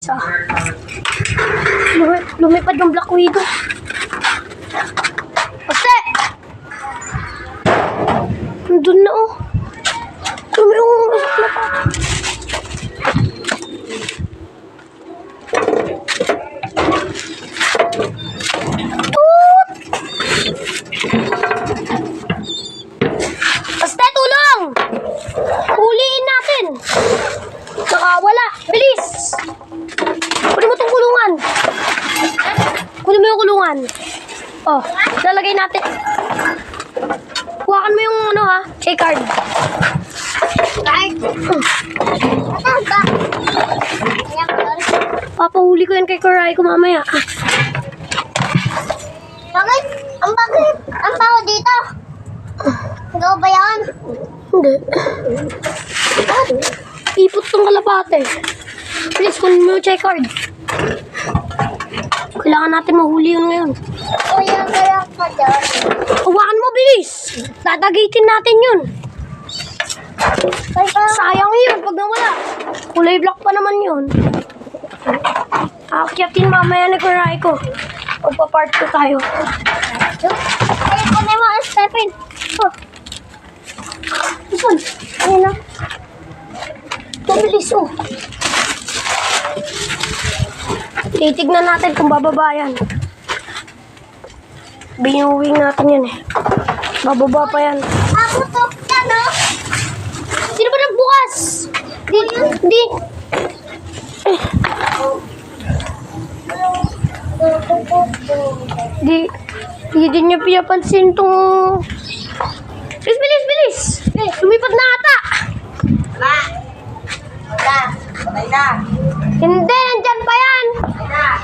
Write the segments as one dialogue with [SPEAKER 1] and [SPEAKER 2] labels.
[SPEAKER 1] Sa lumipad yung Black Widow. Basta! Nandun na oh. Basta, tulong! Huliin natin! Nakawala! Bilis! Kunin mo itong kulungan. Kunin mo yung kulungan. Oh, lalagay natin. Huwakan mo yung ano ha, check card. Papahuli ko yan kay Koray ko mamaya.
[SPEAKER 2] Bakit? Ang baho dito? Ikaw ba yan?
[SPEAKER 1] Hindi. Ipot tong kalapate. Please, kunin mo yung check card. Kailangan natin mahuli yun ngayon.
[SPEAKER 2] Kuya, kaya ka dyan.
[SPEAKER 1] Hawakan mo, bilis! Dadagitin natin yun. Sayang yun pag nawala. Kulay black pa naman yun. Akyatin mamaya ni Kuray ko. Magpa-part 2 tayo.
[SPEAKER 2] Ay, kunin mo ang stepin.
[SPEAKER 1] Oh. Isan? Ayun na. Mabilis oh. Titignan natin kung bababa yan. Binuwing natin yan eh. Bababa pa yan.
[SPEAKER 2] Ako to, ano?
[SPEAKER 1] Sino ba nagbukas? Di. Di din niya pinapansin tong... Bilis! Lumipad na ata!
[SPEAKER 2] Ma! Wala. Patay na.
[SPEAKER 1] Hindi, nandyan pa yan!
[SPEAKER 2] Patay na.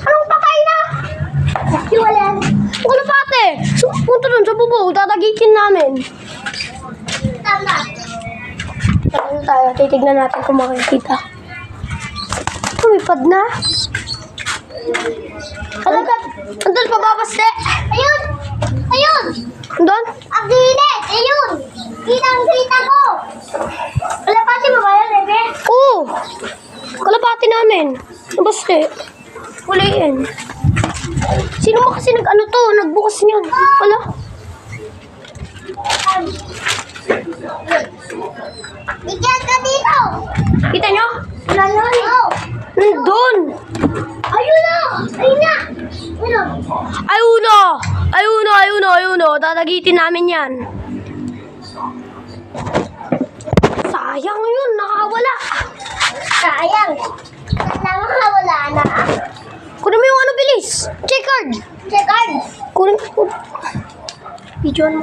[SPEAKER 1] Anong patay na?
[SPEAKER 2] Wala.
[SPEAKER 1] Ang kalapate! Punta dun sa bubong, tatagitin namin.
[SPEAKER 2] Tama.
[SPEAKER 1] Ano tayo, titignan natin kung makikita. Lumipad na. Andun pa ba, Baste?
[SPEAKER 2] Ayun! Ayun!
[SPEAKER 1] Andun?
[SPEAKER 2] Ang dilit! Ayun! Kitang-kita ko! Kalapati mo ba yan, Rebe?
[SPEAKER 1] Oo! Kalapate namin. Baste. Huliin. Sino mo kasi nag-ano to? Nagbukas niyan. Wala.
[SPEAKER 2] Bigyan ka dito!
[SPEAKER 1] Kita nyo?
[SPEAKER 2] Wala na yun!
[SPEAKER 1] Nandun!
[SPEAKER 2] Ayun na! Ayun na!
[SPEAKER 1] Ayuno! Tatagitin namin yan. Sayang yun, nakawala.
[SPEAKER 2] Sayang! Wala na.
[SPEAKER 1] Kunin mo yung ano, bilis. Check card.
[SPEAKER 2] Check card!
[SPEAKER 1] Kunin mo. Video mo.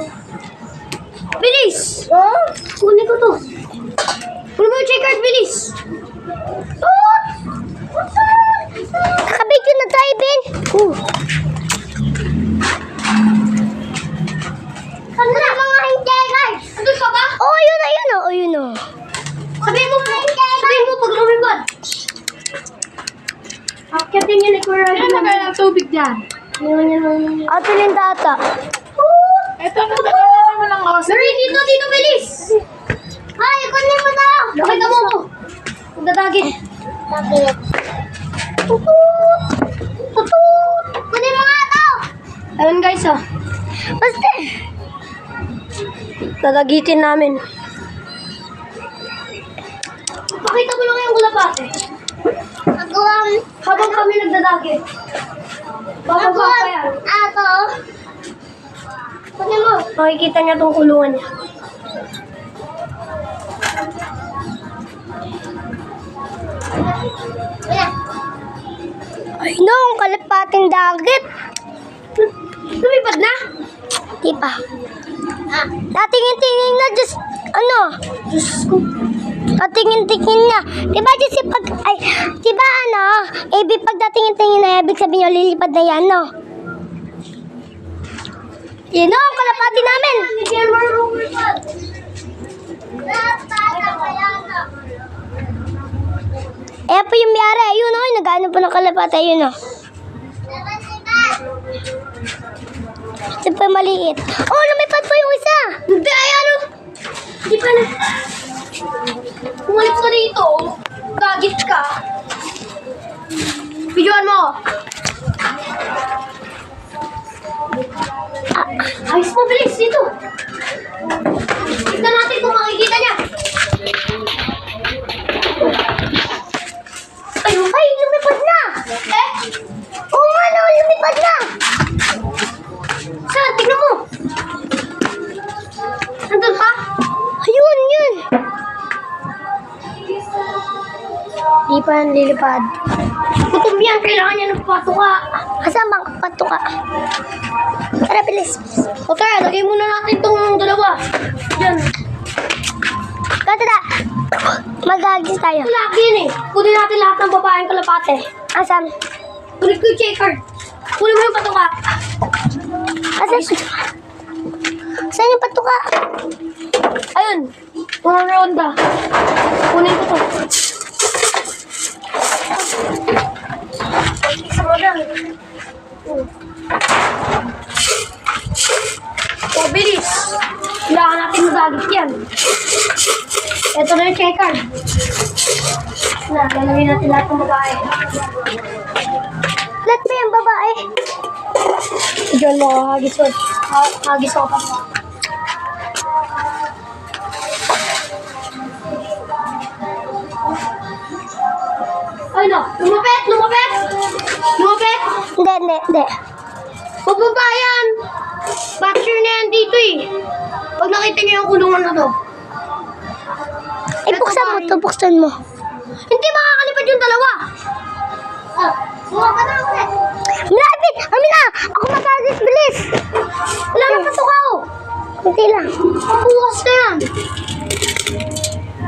[SPEAKER 1] Bilis!
[SPEAKER 2] Oh?
[SPEAKER 1] Kunin ko to. Kunin mo yung check card, bilis. Oh!
[SPEAKER 2] Nakabigyo na tayo, Ben! Saan na mga check card?
[SPEAKER 1] Andun pa ba?
[SPEAKER 2] Oh, ayun o.
[SPEAKER 1] Sabihin mo pag lumipad. Akyatin yun ni Kuya.
[SPEAKER 3] Kaya nagala tubig dyan.
[SPEAKER 2] Ato yung data.
[SPEAKER 3] Ito, nagala mo lang ako.
[SPEAKER 1] Sorry, dito, bilis.
[SPEAKER 2] Ay, kunin mo na!
[SPEAKER 1] Nakita mo ko. Magdadagit.
[SPEAKER 2] Bakit? Kunin mo nga to!
[SPEAKER 1] Ayun guys, oh.
[SPEAKER 2] Basta!
[SPEAKER 1] Dadagitin namin. Pakita mo lang yung kulapate. Habang kami nagdadagit. Bababa pa yan.
[SPEAKER 2] Ato.
[SPEAKER 1] Kunin mo. Makikita niya tong kulungan niya.
[SPEAKER 2] Ay, no, ang kalapating dagat.
[SPEAKER 1] Lumipad na?
[SPEAKER 2] Di pa. Tatingin-tingin na, just, ano? Tatingin-tingin na. Di ba, just pag, ay, di ba, ano? Pag tatingin-tingin na, ibig sabihin nyo, lilipad na yan, no? Yun, no, ang kalapati namin. Ayan po yung biyara. Ayun, no, nag-ano po ng kalapati. Ayun, no. Ito pa maliit. Oh, lumipad po yung isa.
[SPEAKER 1] Hindi, ano? Di pa na. Bumalik ka dito. Gagit ka. Videoan mo! Ayos mo, bilis dito! Tignan natin kung makikita niya.
[SPEAKER 2] Ay, lumipad na!
[SPEAKER 1] Eh?
[SPEAKER 2] Oo nga, no, lumipad na!
[SPEAKER 1] Saan? Tignan mo! Nandun pa?
[SPEAKER 2] Ayun, yun!
[SPEAKER 1] Di pa yan lilipad. Gutom yan, kailangan niya ng patuka.
[SPEAKER 2] Asan bang patuka? Tara, bilis.
[SPEAKER 1] O tara, lagay muna natin itong dalawa. Yan.
[SPEAKER 2] Tara, mag-agis tayo.
[SPEAKER 1] Lagi yan eh. Kunin natin lahat ng babaeng kalapate.
[SPEAKER 2] Asan?
[SPEAKER 1] Kunin ko yung checker. Kunin mo yung patuka.
[SPEAKER 2] Asan? Saan yung patuka?
[SPEAKER 1] Ayun. Mga ronda. Kunin ko to. Isa mo lang. O, bilis. Kailangan natin magagit yan. Ito na yung checker. Lalagay natin lahat ng babae.
[SPEAKER 2] Lahat ba yung babae?
[SPEAKER 1] Diyan mo, hagis ko. Hagis ko pa. Ay no, lumapit, lumapit! Lumapit!
[SPEAKER 2] Hindi.
[SPEAKER 1] Pababa yan! Batcher na yan dito eh. Pag nakita niyo yung kulungan na to.
[SPEAKER 2] Ay, buksan mo.
[SPEAKER 1] Hindi makakalipad yung dalawa. Buka ka na ulit.
[SPEAKER 2] Malapit! Amina! Ako mag-agis, bilis!
[SPEAKER 1] Wala na patuka ko.
[SPEAKER 2] Kunti lang.
[SPEAKER 1] Bukas na yan.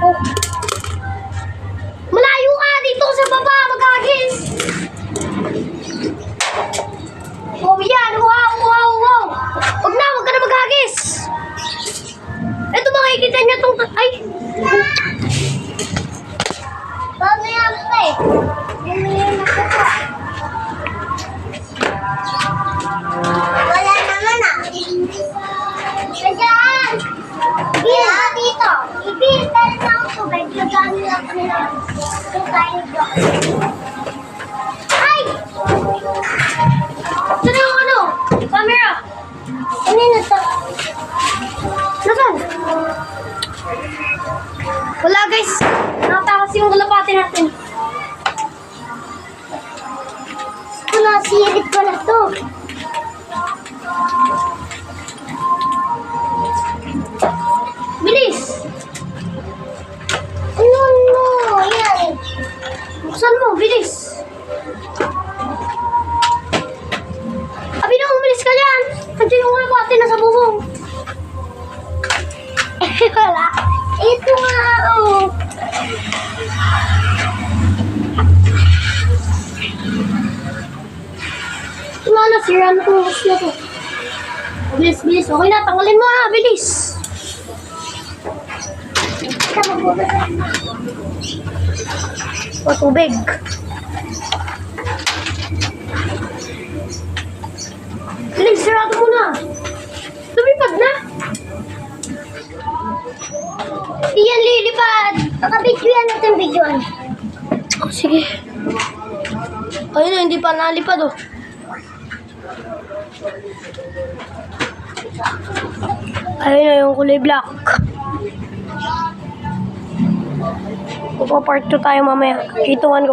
[SPEAKER 1] Oh. Malayo ka dito sa baba, mag-agis. Oh yan, wow. Huwag ka na mag-agis. Ito makikita niya tong... Ay!
[SPEAKER 2] Paano yan, pre? Wala naman ah. Nandiyan! Bil, dito. Ibil, meron na akong tubig. Lagamit lang kami ng tayo doon. Ay!
[SPEAKER 1] Saan yung ano? Camera?
[SPEAKER 2] Kanina to?
[SPEAKER 1] Nasaan? Wala guys. Nakatakas yung kalapati natin.
[SPEAKER 2] Nasirit ko na to.
[SPEAKER 1] Bilis!
[SPEAKER 2] Ano? Yan.
[SPEAKER 1] Buksan mo, bilis! Abi na, umilis ka dyan! Nandiyan yung kalapati na sa bubong.
[SPEAKER 2] Wala. Ito nga, oh.
[SPEAKER 1] Wala na, sira na itong host na to. Bilis. Okay na, tanggalin mo ha, bilis! O, tubig. Bilis, sarado mo na. Lumipad na.
[SPEAKER 2] Iyan lilipad. Nakabidyo yan natin videoan.
[SPEAKER 1] Oh, sige. Ayun na, hindi pa nalipad oh. Ayun na yung kulay black. Magpa-part 2 tayo mamaya. Ituan ko.